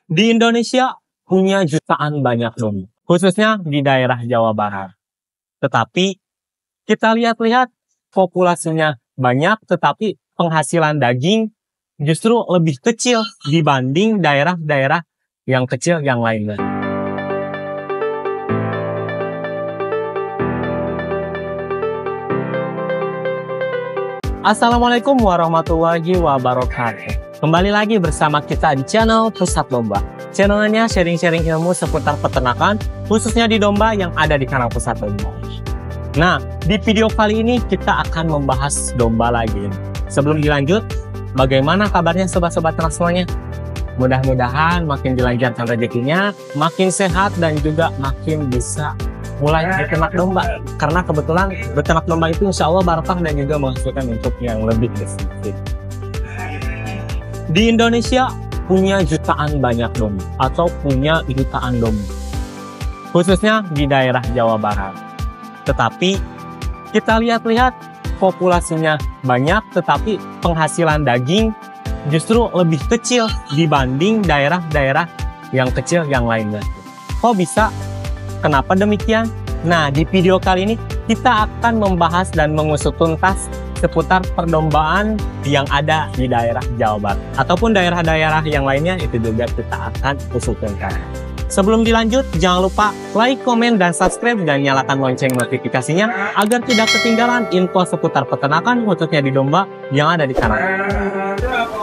Di Indonesia punya jutaan banyak domba, khususnya di daerah Jawa Barat. Tetapi kita lihat-lihat populasinya banyak, tetapi penghasilan daging justru lebih kecil dibanding daerah-daerah yang kecil yang lainnya. Assalamualaikum warahmatullahi wabarakatuh. Kembali lagi bersama kita di channel Pusat Domba. Channelnya sharing-sharing ilmu seputar peternakan, khususnya di domba yang ada di kanal Pusat Domba. Nah, di video kali ini kita akan membahas domba lagi. Sebelum dilanjut, bagaimana kabarnya sobat-sobat ternak semuanya? Mudah-mudahan makin dilancarkan rezekinya, makin sehat dan juga makin bisa mulai beternak domba. Karena kebetulan beternak domba itu insya Allah barokah dan juga menghasilkan untuk yang lebih sedikit. Di Indonesia punya jutaan banyak domba atau punya jutaan domba, khususnya di daerah Jawa Barat. Tetapi kita lihat-lihat populasinya banyak, tetapi penghasilan daging justru lebih kecil dibanding daerah-daerah yang kecil yang lainnya. Kok bisa? Kenapa demikian? Nah, di video kali ini kita akan membahas dan mengusut tuntas seputar perdombaan yang ada di daerah Jawa Barat ataupun daerah-daerah yang lainnya, itu juga kita akan usut tuntas. Sebelum dilanjut, jangan lupa like, komen, dan subscribe dan nyalakan lonceng notifikasinya agar tidak ketinggalan info seputar peternakan khususnya di domba yang ada di kanal.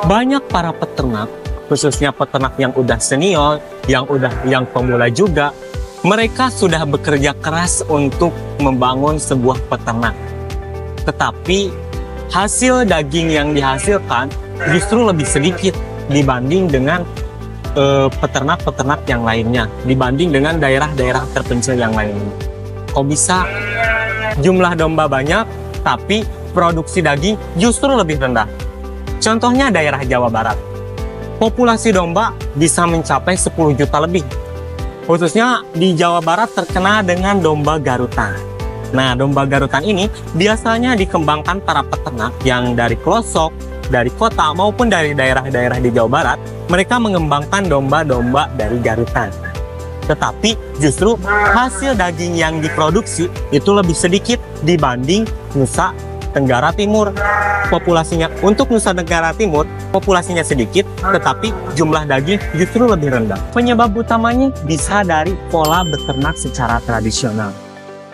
Banyak para peternak, khususnya peternak yang udah senior, yang pemula juga, mereka sudah bekerja keras untuk membangun sebuah peternak. Tetapi hasil daging yang dihasilkan justru lebih sedikit dibanding dengan peternak-peternak yang lainnya, dibanding dengan daerah-daerah terpencil yang lainnya. Kok bisa? Jumlah domba banyak, tapi produksi daging justru lebih rendah. Contohnya daerah Jawa Barat. Populasi domba bisa mencapai 10 juta lebih. Khususnya di Jawa Barat terkenal dengan domba Garutan. Nah, domba Garutan ini biasanya dikembangkan para peternak yang dari pelosok, dari kota maupun dari daerah-daerah di Jawa Barat. Mereka mengembangkan domba-domba dari Garutan. Tetapi justru hasil daging yang diproduksi itu lebih sedikit dibanding Nusa Tenggara Timur. Populasinya untuk Nusa Tenggara Timur populasinya sedikit, tetapi jumlah daging justru lebih rendah. Penyebab utamanya bisa dari pola beternak secara tradisional.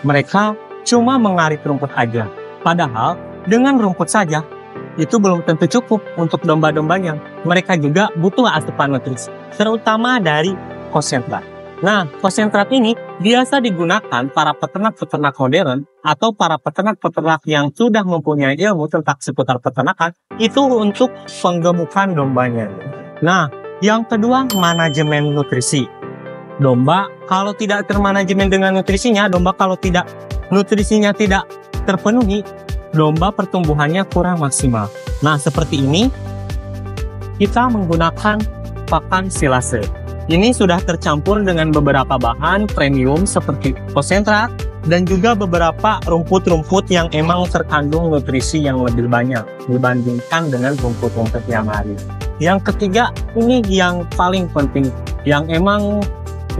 Mereka cuma mengarit rumput aja. Padahal dengan rumput saja itu belum tentu cukup untuk domba-dombanya. Mereka juga butuh asupan nutrisi, terutama dari konsentrat. Nah, konsentrat ini biasa digunakan para peternak-peternak modern atau para peternak-peternak yang sudah mempunyai ilmu tentang seputar peternakan itu untuk penggemukan dombanya. Nah, yang kedua, manajemen nutrisi. Domba kalau tidak termanajemen dengan nutrisinya, domba kalau tidak nutrisinya tidak terpenuhi, domba pertumbuhannya kurang maksimal. Nah, seperti ini kita menggunakan pakan silase. Ini sudah tercampur dengan beberapa bahan premium seperti konsentrat dan juga beberapa rumput-rumput yang emang terkandung nutrisi yang lebih banyak dibandingkan dengan rumput-rumput yang lain. Yang ketiga, ini yang paling penting, yang emang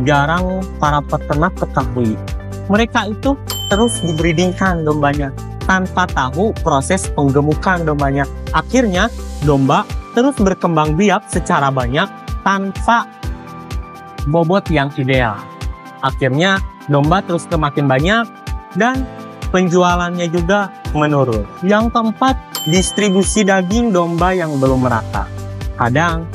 jarang para peternak ketahui. Mereka itu terus dibreedingkan dombanya tanpa tahu proses penggemukan dombanya. Akhirnya domba terus berkembang biak secara banyak tanpa bobot yang ideal. Akhirnya domba terus semakin banyak dan penjualannya juga menurun. Yang keempat, distribusi daging domba yang belum merata. Kadang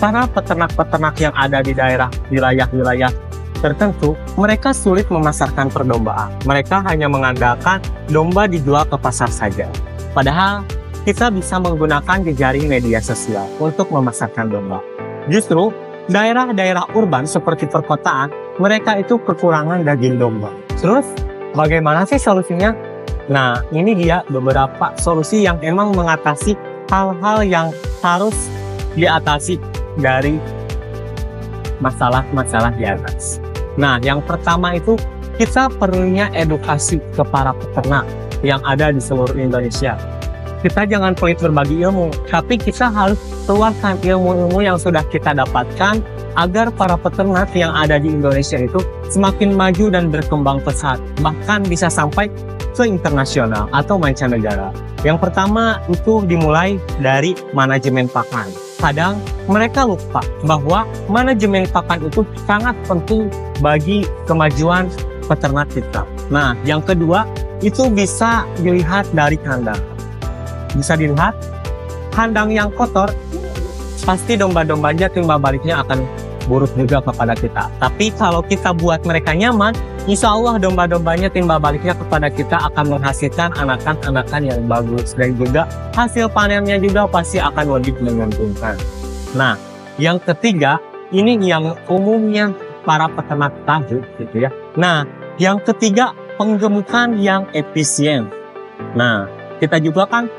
para peternak-peternak yang ada di daerah wilayah-wilayah tertentu, mereka sulit memasarkan perdombaan. Mereka hanya mengandalkan domba dijual ke pasar saja. Padahal kita bisa menggunakan jejaring media sosial untuk memasarkan domba. Justru daerah-daerah urban seperti perkotaan, mereka itu kekurangan daging domba. Terus bagaimana sih solusinya? Nah, ini dia beberapa solusi yang emang mengatasi hal-hal yang harus diatasi dari masalah-masalah di atas. Nah, yang pertama itu kita perlunya edukasi ke para peternak yang ada di seluruh Indonesia. Kita jangan pelit berbagi ilmu, tapi kita harus keluarkan ilmu-ilmu yang sudah kita dapatkan agar para peternak yang ada di Indonesia itu semakin maju dan berkembang pesat, bahkan bisa sampai ke internasional atau mancanegara. Yang pertama itu dimulai dari manajemen pakan. Kadang mereka lupa bahwa manajemen pakan itu sangat penting bagi kemajuan peternak kita. Nah, yang kedua itu bisa dilihat dari kandang. Bisa dilihat kandang yang kotor, pasti domba-dombanya timbal baliknya akan buruk juga kepada kita. Tapi kalau kita buat mereka nyaman, insya Allah domba-dombanya timbal baliknya kepada kita akan menghasilkan anakan-anakan yang bagus. Dan juga hasil panennya juga pasti akan lebih menguntungkan. Nah, yang ketiga, ini yang umumnya para peternak tahu gitu ya. Nah, yang ketiga, penggemukan yang efisien. Nah, kita juga kan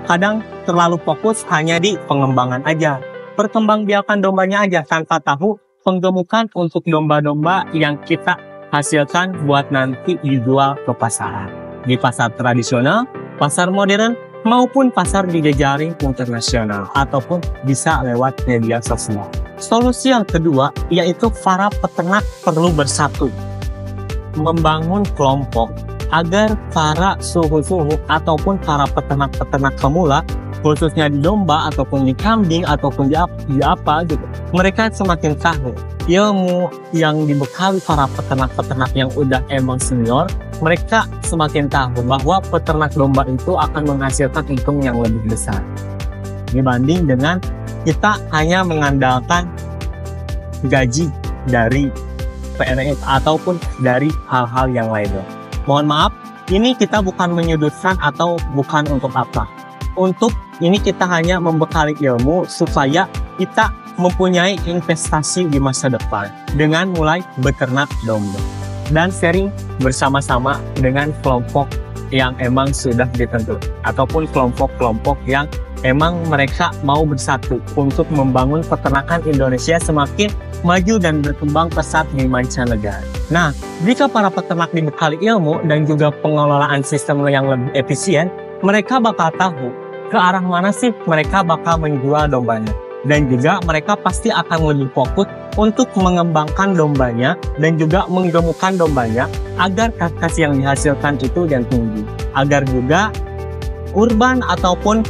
kadang terlalu fokus hanya di pengembangan aja. Perkembangbiakan dombanya aja tanpa tahu penggemukan untuk domba-domba yang kita hasilkan buat nanti dijual ke pasaran. Di pasar tradisional, pasar modern, maupun pasar di jejaring internasional. Ataupun bisa lewat media sosial. Solusi yang kedua, yaitu para peternak perlu bersatu. Membangun kelompok agar para suhu-suhu ataupun para peternak-peternak pemula, khususnya di domba ataupun di kambing ataupun di apa gitu, mereka semakin tahu ilmu yang dibekali para peternak-peternak yang udah emang senior. Mereka semakin tahu bahwa peternak domba itu akan menghasilkan untung yang lebih besar dibanding dengan kita hanya mengandalkan gaji dari PNS ataupun dari hal-hal yang lainnya. Mohon maaf, ini kita bukan menyudutkan atau bukan untuk apa. Untuk ini kita hanya membekali ilmu supaya kita mempunyai investasi di masa depan dengan mulai beternak domba dan sharing bersama-sama dengan kelompok yang emang sudah ditentukan ataupun kelompok-kelompok yang emang mereka mau bersatu untuk membangun peternakan Indonesia semakin maju dan berkembang pesat di mancanegara. Nah, jika para peternak dibekali ilmu dan juga pengelolaan sistem yang lebih efisien, mereka bakal tahu ke arah mana sih mereka bakal menjual dombanya. Dan juga mereka pasti akan lebih fokus untuk mengembangkan dombanya dan juga menggemukkan dombanya agar karkas yang dihasilkan itu yang tinggi. Agar juga urban ataupun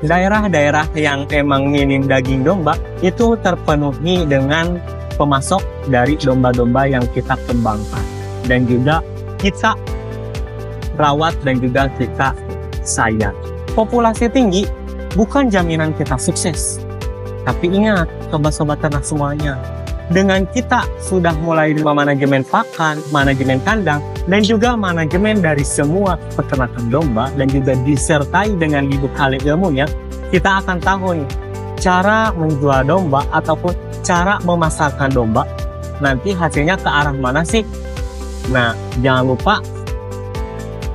daerah-daerah yang emang minim daging domba itu terpenuhi dengan pemasok dari domba-domba yang kita kembangkan. Dan juga kita rawat dan juga kita sayang. Populasi tinggi bukan jaminan kita sukses. Tapi ingat, sobat-sobat ternak semuanya, dengan kita sudah mulai dari manajemen pakan, manajemen kandang, dan juga manajemen dari semua peternakan domba, dan juga disertai dengan dibekali ilmunya, kita akan tahu nih, cara menjual domba ataupun cara memasarkan domba, nanti hasilnya ke arah mana sih? Nah, jangan lupa,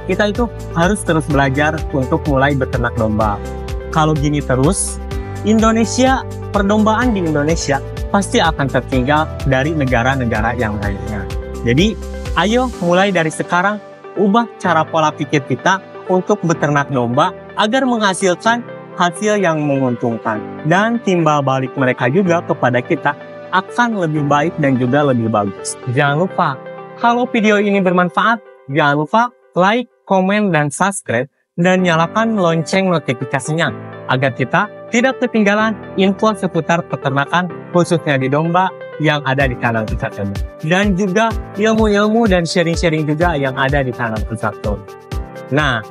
kita itu harus terus belajar untuk mulai beternak domba. Kalau gini terus, Indonesia, perdombaan di Indonesia pasti akan tertinggal dari negara-negara yang lainnya. Jadi, ayo mulai dari sekarang ubah cara pola pikir kita untuk beternak domba agar menghasilkan hasil yang menguntungkan. Dan timbal balik mereka juga kepada kita akan lebih baik dan juga lebih bagus. Jangan lupa, kalau video ini bermanfaat, jangan lupa like, komen, dan subscribe, dan nyalakan lonceng notifikasinya agar kita tidak ketinggalan info seputar peternakan khususnya di domba yang ada di channel Pusat Tony. Dan juga ilmu-ilmu dan sharing-sharing juga yang ada di channel Pusat Tony. Nah,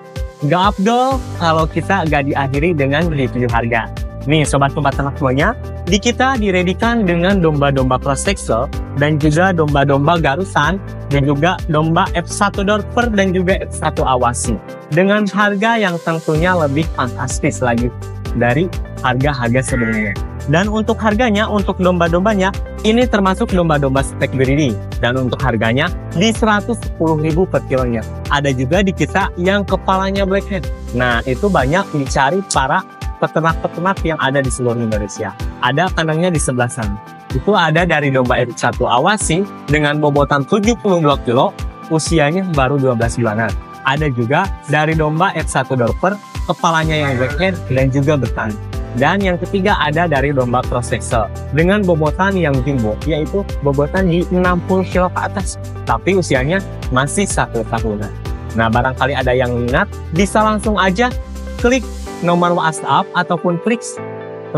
gak afdol kalau kita gak diakhiri dengan review harga. Nih sobat-sobat ternak semuanya, di kita diredikan dengan domba-domba cross Texel dan juga domba-domba garusan dan juga domba F1 Dorper dan juga F1 Awasi dengan harga yang tentunya lebih fantastis lagi dari harga-harga sebelumnya. Dan untuk harganya, untuk domba-dombanya ini termasuk domba-domba spek breeding dan untuk harganya di 110.000 per kilonya. Ada juga di kita yang kepalanya blackhead. Nah, itu banyak dicari para peternak-peternak yang ada di seluruh Indonesia. Ada kandangnya di sebelah sana. Itu ada dari domba F1 Awasi dengan bobotan 72 kilo, usianya baru 12 bulanan. Ada juga dari domba F1 Dorper, kepalanya yang blackhead dan juga bertani. Dan yang ketiga ada dari domba cross Texel dengan bobotan yang jumbo, yaitu bobotan di 60 kilo ke atas, tapi usianya masih 1 tahunan. Nah, barangkali ada yang minat, bisa langsung aja klik nomor WhatsApp ataupun klik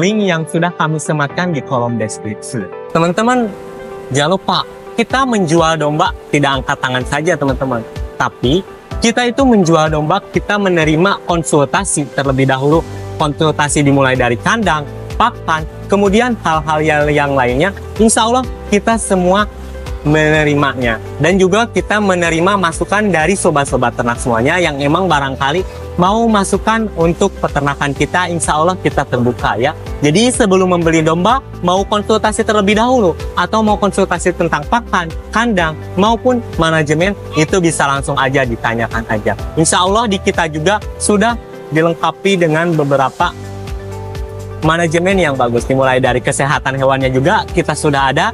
link yang sudah kami sematkan di kolom deskripsi. Teman-teman, jangan lupa, kita menjual domba tidak angkat tangan saja teman-teman. Tapi, kita itu menjual domba, kita menerima konsultasi terlebih dahulu. Konsultasi dimulai dari kandang, pakan, kemudian hal-hal yang lainnya. Insya Allah kita semua menerimanya. Dan juga kita menerima masukan dari sobat-sobat ternak semuanya yang emang barangkali mau masukan untuk peternakan kita, insya Allah kita terbuka ya. Jadi sebelum membeli domba, mau konsultasi terlebih dahulu, atau mau konsultasi tentang pakan, kandang, maupun manajemen, itu bisa langsung aja ditanyakan aja. Insya Allah di kita juga sudah dilengkapi dengan beberapa manajemen yang bagus. Dimulai dari kesehatan hewannya juga kita sudah ada,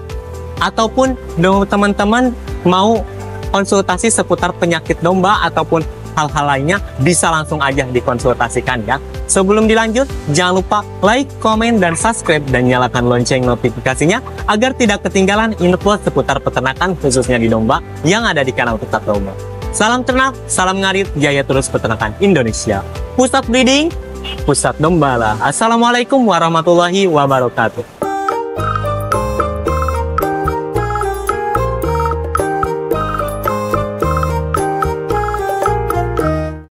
ataupun teman-teman mau konsultasi seputar penyakit domba ataupun hal-hal lainnya, bisa langsung aja dikonsultasikan ya. Sebelum dilanjut, jangan lupa like, komen, dan subscribe, dan nyalakan lonceng notifikasinya agar tidak ketinggalan info seputar peternakan khususnya di domba yang ada di kanal Pusat Domba. Salam ternak, salam ngarit, jaya terus peternakan Indonesia. Pusat breeding, pusat domba lah. Assalamualaikum warahmatullahi wabarakatuh.